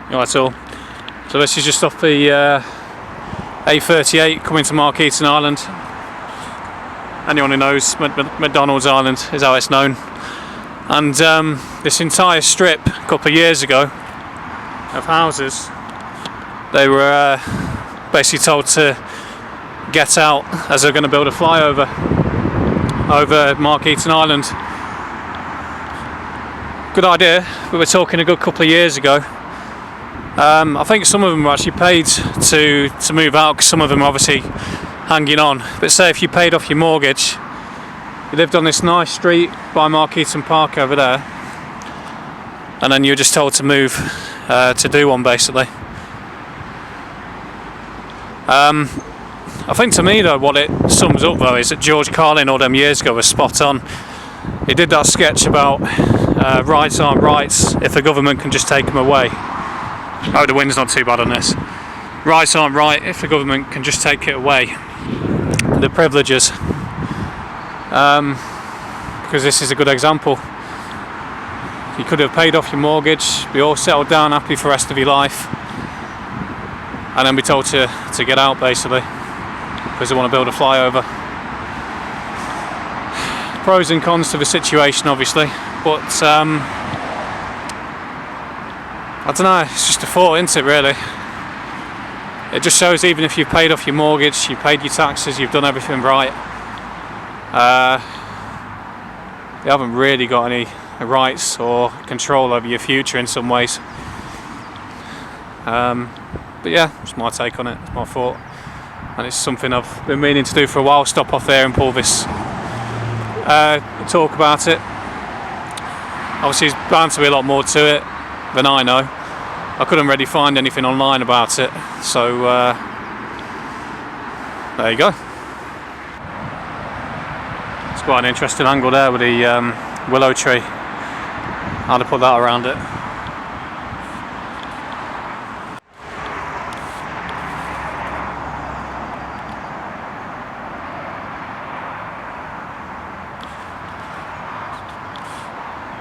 Right, so this is just off the A38 coming to Markeaton Island. Anyone who knows McDonald's Island is how it's known. And this entire strip a couple of years ago of houses, they were basically told to get out as they're going to build a flyover over Markeaton Island. Good idea, but we're talking a good couple of years ago. I think some of them were actually paid to move out, because some of them are obviously hanging on. But say if you paid off your mortgage, you lived on this nice street by Markeaton Park over there, and then you were just told to move to do one, basically. I think to me though, what it sums up though is that George Carlin all them years ago was spot on. He did that sketch about rights aren't rights if the government can just take them away. Oh, the wind's not too bad on this. Rights aren't right if the government can just take it away. The privileges. Because this is a good example. You could have paid off your mortgage, be all settled down, happy for the rest of your life, and then be told to get out, basically, because they want to build a flyover. Pros and cons to the situation, obviously, but I don't know, it's just a thought, isn't it, really? It just shows even if you've paid off your mortgage, you've paid your taxes, you've done everything right, you haven't really got any rights or control over your future in some ways. But yeah, it's my take on it, it's my thought, and it's something I've been meaning to do for a while, stop off there and pull this talk about it. Obviously there's bound to be a lot more to it than I know. I couldn't really find anything online about it, so there you go. It's quite an interesting angle there with the willow tree. How to put that around it.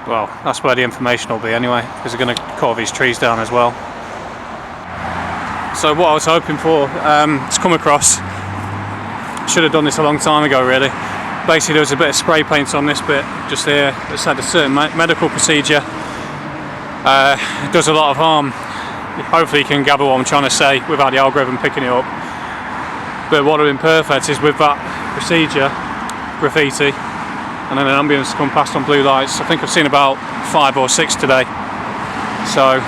Well, that's where the information will be anyway, because they're going to cut all these trees down as well. So what I was hoping for to come across, should have done this a long time ago really. Basically there was a bit of spray paint on this bit just here that said a certain medical procedure does a lot of harm. Hopefully you can gather what I'm trying to say without the algorithm picking it up. But what would have been perfect is with that procedure, graffiti, and then an ambulance come past on blue lights. I think I've seen about 5 or 6 today. So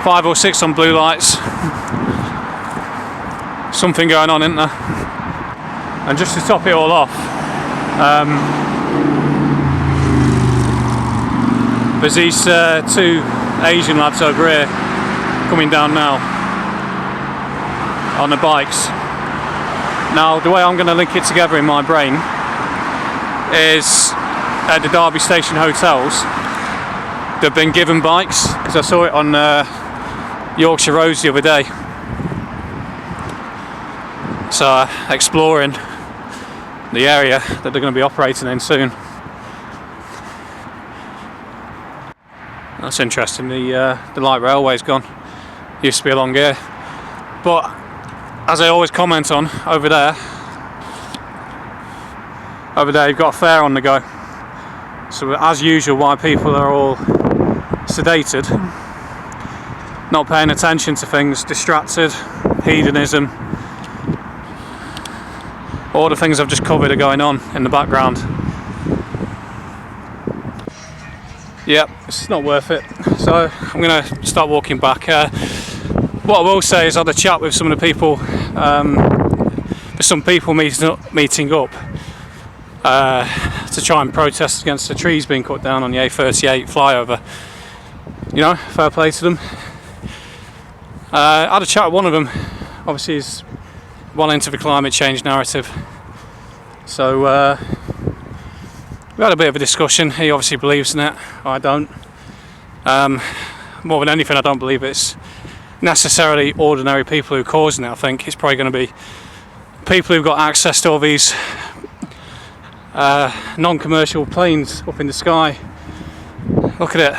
5 or 6 on blue lights. Something going on, isn't there? And just to top it all off, there's these 2 Asian lads over here coming down now on the bikes. Now the way I'm going to link it together in my brain is at the Derby Station hotels they've been given bikes, because I saw it on Yorkshire Roads the other day. So exploring the area that they're going to be operating in soon. That's interesting. The light railway's gone. Used to be along here, but as I always comment on, over there you've got a fair on the go. So as usual, why people are all sedated, not paying attention to things, distracted, hedonism, all the things I've just covered are going on in the background. Yep, it's not worth it. So I'm going to start walking back. What I will say is I had a chat with some of the people, there's some people meeting up to try and protest against the trees being cut down on the A38 flyover. You know, fair play to them. I had a chat with one of them. Obviously he's well into the climate change narrative, so we had a bit of a discussion. He obviously believes in it, I don't. More than anything, I don't believe it's necessarily ordinary people who are causing it. I think it's probably going to be people who've got access to all these non-commercial planes up in the sky. Look at it.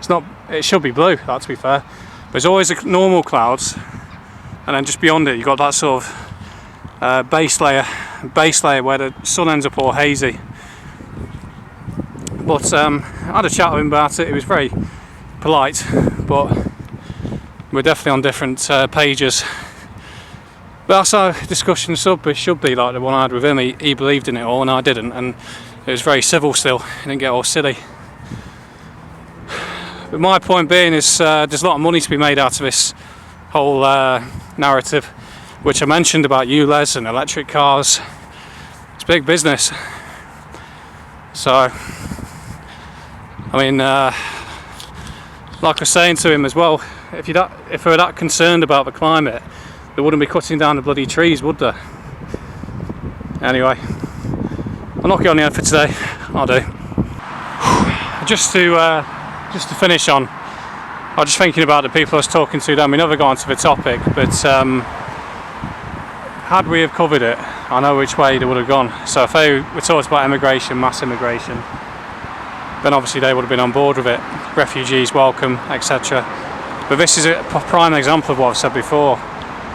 It's not. It should be blue, that, to be fair. But there's always the normal clouds, and then just beyond it, you've got that sort of base layer where the sun ends up all hazy. But I had a chat with him about it. He was very polite, but we're definitely on different pages. But that's how discussion should be, like the one I had with him. He believed in it all and I didn't, and it was very civil still. He didn't get all silly. But my point being is there's a lot of money to be made out of this whole narrative, which I mentioned about ULEZ and electric cars. It's big business. So, I mean, like I was saying to him as well, if we're that concerned about the climate, they wouldn't be cutting down the bloody trees, would they? Anyway, I'll knock it on the head for today. I'll do. Just to finish on, I was just thinking about the people I was talking to then. We never got onto the topic, but had we have covered it, I know which way they would have gone. So if we talked about immigration, mass immigration, then obviously they would have been on board with it. Refugees welcome, etc. But this is a prime example of what I've said before.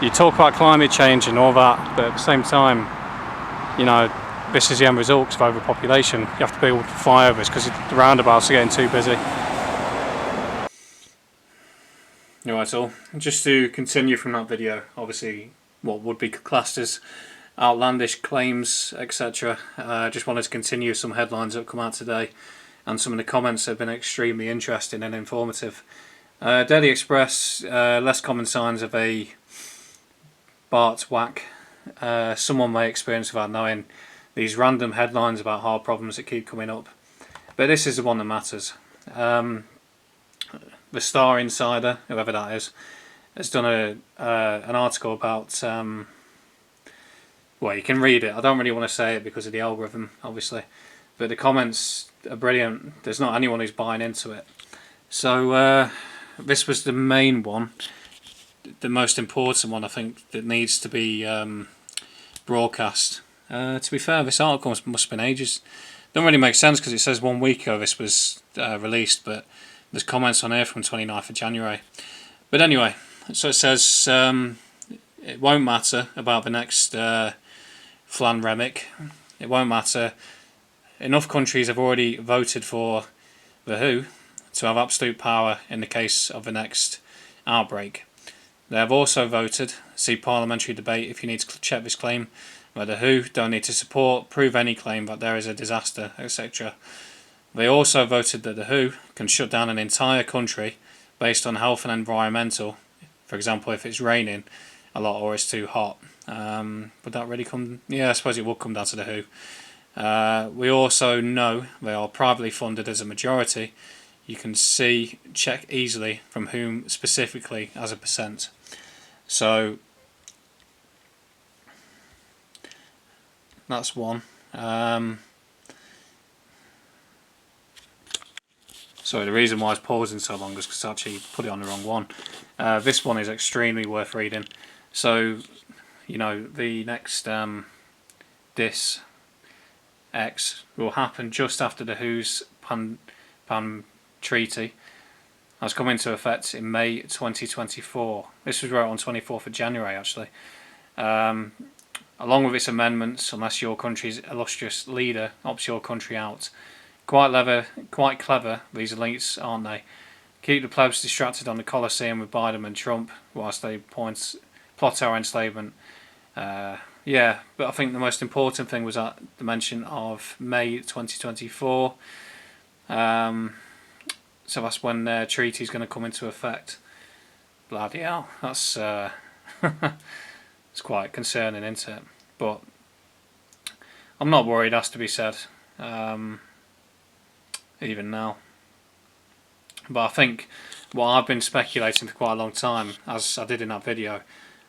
You talk about climate change and all that, but at the same time, you know, this is the end result of overpopulation. You have to be able to fly over this because the roundabouts are getting too busy. Alright, so just to continue from that video, obviously what would be classed as outlandish claims, etc. Just wanted to continue some headlines that have come out today, and some of the comments have been extremely interesting and informative. Daily Express, less common signs of a Bart whack. Someone may experience without knowing. These random headlines about hard problems that keep coming up. But this is the one that matters. The Star Insider, whoever that is, has done an article about... well, you can read it. I don't really want to say it because of the algorithm, obviously. But the comments are brilliant. There's not anyone who's buying into it. So this was the main one. The most important one, I think, that needs to be broadcast. To be fair, this article must have been ages. Doesn't really make sense because it says 1 week ago this was released, but there's comments on here from 29th of January. But anyway, so it says it won't matter about the next Flan Remick. It won't matter. Enough countries have already voted for the WHO to have absolute power in the case of the next outbreak. They have also voted, see parliamentary debate if you need to check this claim, where the WHO don't need to prove any claim that there is a disaster, etc. They also voted that the WHO can shut down an entire country based on health and environmental, for example if it's raining a lot or it's too hot. Would that really come... yeah, I suppose it would come down to the WHO. We also know they are privately funded as a majority. You can check easily from whom specifically as a percent. So that's one. Sorry, the reason why I was pausing so long is because I actually put it on the wrong one. This one is extremely worth reading. So, you know, the next DIS X will happen just after the WHO's Pan Treaty has come into effect in May 2024. This was wrote on 24th of January actually. Along with its amendments, unless your country's illustrious leader opts your country out. Quite clever, these elites, aren't they? Keep the plebs distracted on the Colosseum with Biden and Trump whilst they plot our enslavement. Yeah, but I think the most important thing was that the mention of May 2024. So that's when the treaty is going to come into effect. Bloody hell, that's it's quite concerning, isn't it? But I'm not worried, has to be said, even now. But I think what I've been speculating for quite a long time, as I did in that video,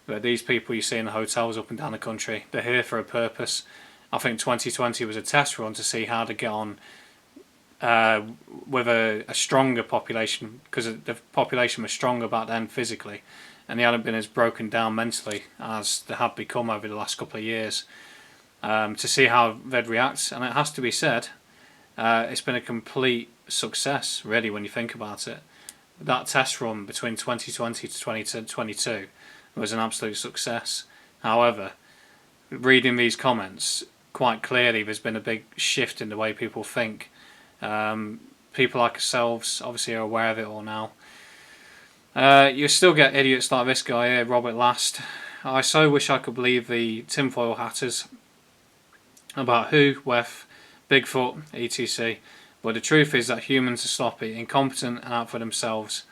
that these people you see in the hotels up and down the country, they're here for a purpose. I think 2020 was a test run to see how to get on with a stronger population, because the population was stronger back then physically, and they hadn't been as broken down mentally as they have become over the last couple of years, to see how they'd react. And it has to be said, it's been a complete success really when you think about it. that test run between 2020 to 2022 was an absolute success. However, reading these comments, quite clearly there's been a big shift in the way people think. People like ourselves obviously are aware of it all now. You still get idiots like this guy here, Robert Last. I so wish I could believe the tinfoil hatters about who, WEF, Bigfoot, etc. But the truth is that humans are sloppy, incompetent and out for themselves.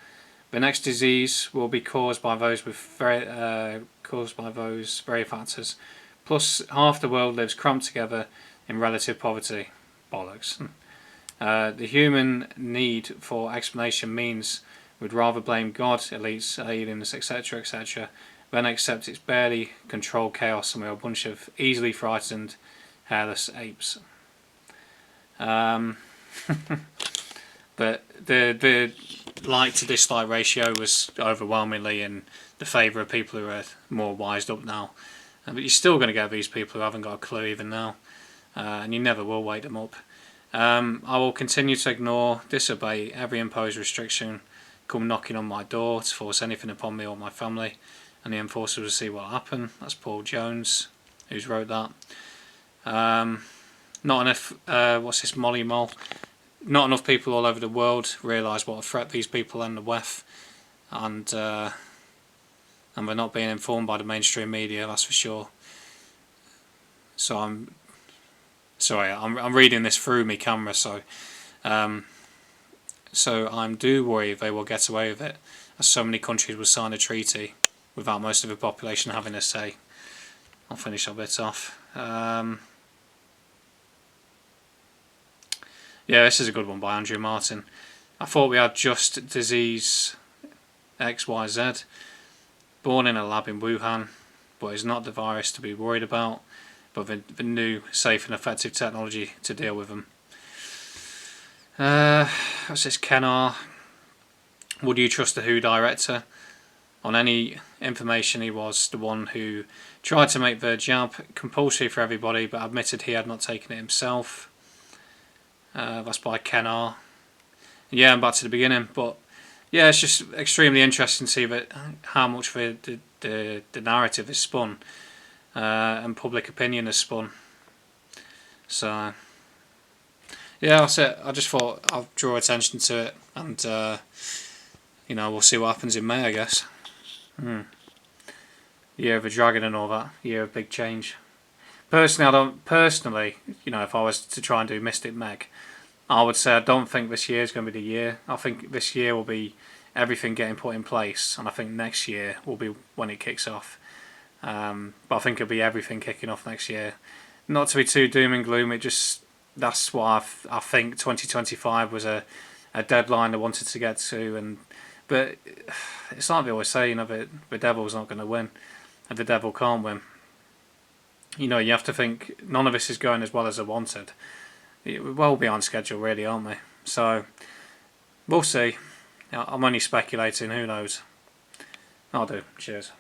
The next disease will be caused by those very factors. Plus, half the world lives cramped together in relative poverty. Bollocks. The human need for explanation means we'd rather blame God, elites, aliens, etc., etc., than accept it's barely controlled chaos and we're a bunch of easily frightened, hairless apes. But the like to dislike ratio was overwhelmingly in the favour of people who are more wised up now. But you're still going to get these people who haven't got a clue even now, and you never will wake them up. I will continue to ignore, disobey every imposed restriction, come knocking on my door to force anything upon me or my family, and the enforcer will see what will happen. That's Paul Jones, who's wrote that. Not enough, what's this, Molly Mole? Not enough people all over the world realise what a threat these people and the WEF, and they're not being informed by the mainstream media, that's for sure. So I'm reading this through my camera, so I do worry they will get away with it, as so many countries will sign a treaty without most of the population having a say. I'll finish that bit off. Yeah, this is a good one by Andrew Martin. I thought we had just disease XYZ, born in a lab in Wuhan, but it's not the virus to be worried about, but the new, safe and effective technology to deal with them. What's this, Ken R? Would you trust the Who director? On any information, he was the one who tried to make the jab compulsory for everybody, but admitted he had not taken it himself. That's by Ken R. Yeah, I'm back to the beginning, but yeah, it's just extremely interesting to see that how much the narrative is spun and public opinion is spun. So yeah, that's it. I just thought I'll draw attention to it, and we'll see what happens in May, I guess. Year of the Dragon and all that. Year of big change. Personally, if I was to try and do Mystic Meg, I would say I don't think this year is going to be the year. I think this year will be everything getting put in place, and I think next year will be when it kicks off. But I think it'll be everything kicking off next year. Not to be too doom and gloom, that's what I think 2025 was a deadline I wanted to get to, but it's like they always say, the devil's not going to win, and the devil can't win. You have to think none of this is going as well as I wanted. We're well behind schedule, really, aren't we? So we'll see. I'm only speculating. Who knows? I'll do. Cheers.